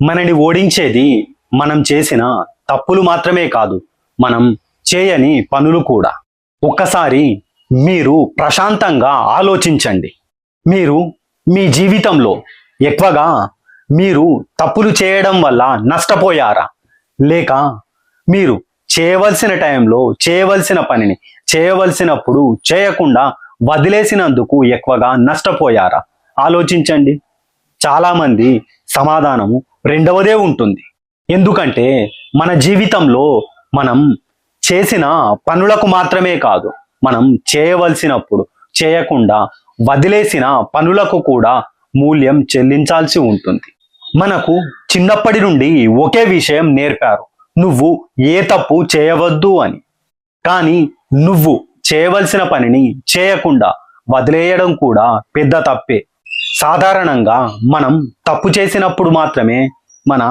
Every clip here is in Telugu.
మనని ఓడించేది మనం చేసిన తప్పులు మాత్రమే కాదు, మనం చేయని పనులు కూడా. ఒక్కసారి మీరు ప్రశాంతంగా ఆలోచించండి. మీరు మీ జీవితంలో ఎక్కువగా మీరు తప్పులు చేయడం వల్ల నష్టపోయారా, లేక మీరు చేయవలసిన టైంలో చేయవలసిన పనిని చేయవలసినప్పుడు చేయకుండా వదిలేసినందుకు ఎక్కువగా నష్టపోయారా? ఆలోచించండి. చాలామంది సమాధానము రెండవదే ఉంటుంది. ఎందుకంటే మన జీవితంలో మనం చేసిన పనులకు మాత్రమే కాదు, మనం చేయవలసినప్పుడు చేయకుండా వదిలేసిన పనులకు కూడా మూల్యం చెల్లించాల్సి ఉంటుంది. మనకు చిన్నప్పటి నుండి ఒకే విషయం నేర్పారు, నువ్వు ఏ తప్పు చేయవద్దు అని. కానీ నువ్వు చేయవలసిన పనిని చేయకుండా వదిలేయడం కూడా పెద్ద తప్పే. సాధారణంగా మనం తప్పు చేసినప్పుడు మాత్రమే మన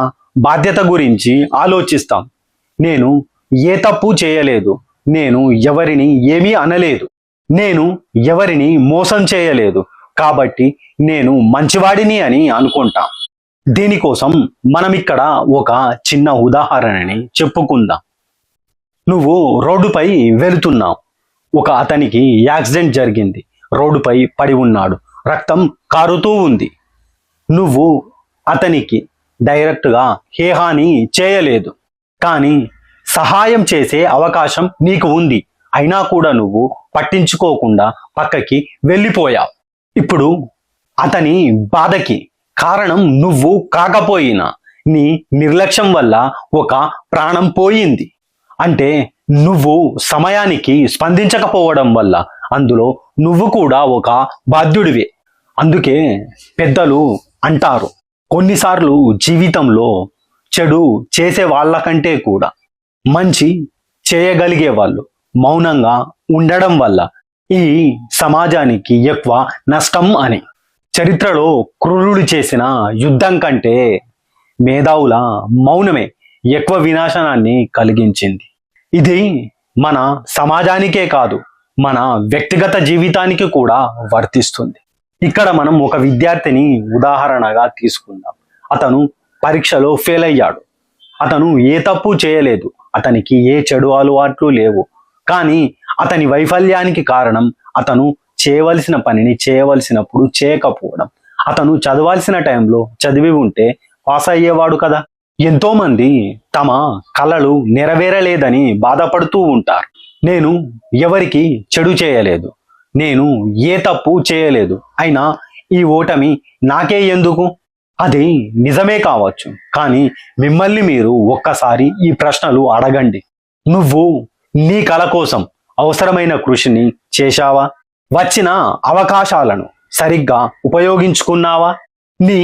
బాధ్యత గురించి ఆలోచిస్తాం. నేను ఏ తప్పు చేయలేదు, నేను ఎవరిని ఏమీ అనలేదు, నేను ఎవరిని మోసం చేయలేదు, కాబట్టి నేను మంచివాడిని అని అనుకుంటాం. దీనికోసం మనం ఇక్కడ ఒక చిన్న ఉదాహరణని చెప్పుకుందాం. నువ్వు రోడ్డుపై వెళుతున్నావు, ఒక అతనికి యాక్సిడెంట్ జరిగింది, రోడ్డుపై పడి ఉన్నాడు, రక్తం కారుతూ ఉంది. నువ్వు అతనికి డైరెక్ట్గా ఏ హాని చేయలేదు, కానీ సహాయం చేసే అవకాశం నీకు ఉంది. అయినా కూడా నువ్వు పట్టించుకోకుండా పక్కకి వెళ్ళిపోయావు. ఇప్పుడు అతని బాధకి కారణం నువ్వు కాకపోయినా నీ నిర్లక్ష్యం వల్ల ఒక ప్రాణం పోయింది. అంటే నువ్వు సమయానికి స్పందించకపోవడం వల్ల అందులో నువ్వు కూడా ఒక బాధ్యుడివే. అందుకే పెద్దలు అంటారు, కొన్నిసార్లు జీవితంలో చెడు చేసే వాళ్ళకంటే కూడా మంచి చేయగలిగే వాళ్ళు మౌనంగా ఉండడం వల్ల ఈ సమాజానికి ఎక్కువ నష్టం అని. చరిత్రలో క్రూరుడు చేసిన యుద్ధం కంటే మేధావుల మౌనమే ఎక్కువ వినాశనాన్ని కలిగించింది. ఇది మన సమాజానికే కాదు, మన వ్యక్తిగత జీవితానికి కూడా వర్తిస్తుంది. ఇక్కడ మనం ఒక విద్యార్థిని ఉదాహరణగా తీసుకుందాం. అతను పరీక్షలో ఫెయిల్ అయ్యాడు. అతను ఏ తప్పు చేయలేదు, అతనికి ఏ చెడు అలవాట్లు లేవు. కానీ అతని వైఫల్యానికి కారణం అతను చేయవలసిన పనిని చేయవలసినప్పుడు చేయకపోవడం. అతను చదవాల్సిన టైంలో చదివి ఉంటే పాస్ అయ్యేవాడు కదా. ఎంతో మంది తమ కలలు నెరవేరలేదని బాధపడుతూ ఉంటారు. నేను ఎవరికి చెడు చేయలేదు, నేను ఏ తప్పు చేయలేదు, అయినా ఈ ఓటమి నాకే ఎందుకు? అది నిజమే కావచ్చు, కానీ మిమ్మల్ని మీరు ఒక్కసారి ఈ ప్రశ్నలు అడగండి. నువ్వు నీ కల కోసం అవసరమైన కృషిని చేశావా? వచ్చిన అవకాశాలను సరిగ్గా ఉపయోగించుకున్నావా? నీ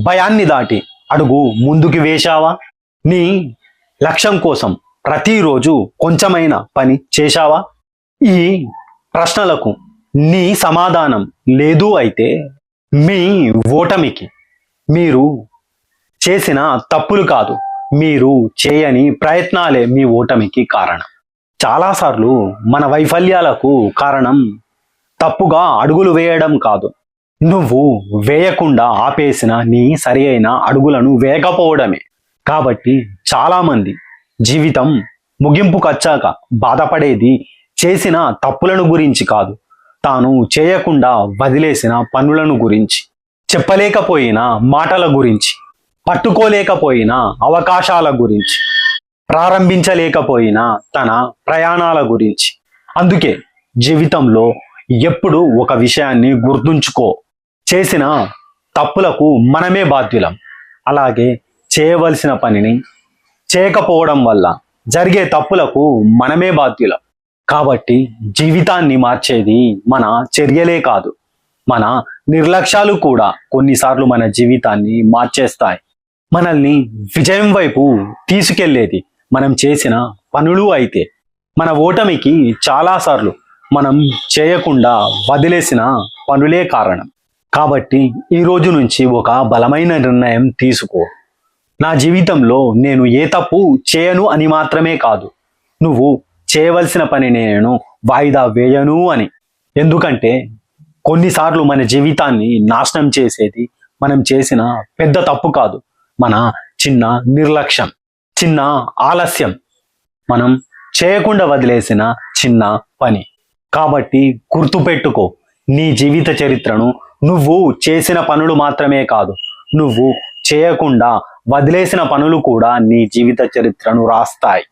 భయాన్ని దాటి అడుగు ముందుకు వేశావా? నీ లక్ష్యం కోసం ప్రతిరోజు కొంచెమైన పని చేశావా? ఈ ప్రశ్నలకు నీ సమాధానం లేదు అయితే మీ ఓటమికి మీరు చేసిన తప్పులు కాదు, మీరు చేయని ప్రయత్నాలే మీ ఓటమికి కారణం. చాలాసార్లు మన వైఫల్యాలకు కారణం తప్పుగా అడుగులు వేయడం కాదు, నువ్వు వేయకుండా ఆపేసిన నీ సరి అయిన అడుగులను వేయకపోవడమే. కాబట్టి చాలామంది జీవితం ముగింపుకొచ్చాక బాధపడేది చేసిన తప్పులను గురించి కాదు, తాను చేయకుండా వదిలేసిన పనులను గురించి, చెప్పలేకపోయిన మాటల గురించి, పట్టుకోలేకపోయిన అవకాశాల గురించి, ప్రారంభించలేకపోయిన తన ప్రయాణాల గురించి. అందుకే జీవితంలో ఎప్పుడు ఒక విషయాన్ని గుర్తుంచుకో, చేసిన తప్పులకు మనమే బాధ్యులం. అలాగే చేయవలసిన పనిని చేయకపోవడం వల్ల జరిగే తప్పులకు మనమే బాధ్యులం. కాబట్టి జీవితాన్ని మార్చేది మన చర్యలే కాదు, మన నిర్లక్ష్యాలు కూడా కొన్నిసార్లు మన జీవితాన్ని మార్చేస్తాయి. మనల్ని విజయం వైపు తీసుకెళ్లేది మనం చేసిన పనులు అయితే, మన ఓటమికి చాలాసార్లు మనం చేయకుండా వదిలేసిన పనులే కారణం. కాబట్టి ఈ రోజు నుంచి ఒక బలమైన నిర్ణయం తీసుకో. నా జీవితంలో నేను ఏ తప్పు చేయను అని మాత్రమే కాదు, నువ్వు చేయవలసిన పని నేను వాయిదా వేయను అని. ఎందుకంటే కొన్నిసార్లు మన జీవితాన్ని నాశనం చేసేది మనం చేసిన పెద్ద తప్పు కాదు, మన చిన్న నిర్లక్ష్యం, చిన్న ఆలస్యం, మనం చేయకుండా వదిలేసిన చిన్న పని. కాబట్టి గుర్తుపెట్టుకో, నీ జీవిత చరిత్రను నువ్వు చేసిన పనులు మాత్రమే కాదు, నువ్వు చేయకుండా వదిలేసిన పనులు కూడా నీ జీవిత చరిత్రను రాస్తాయి.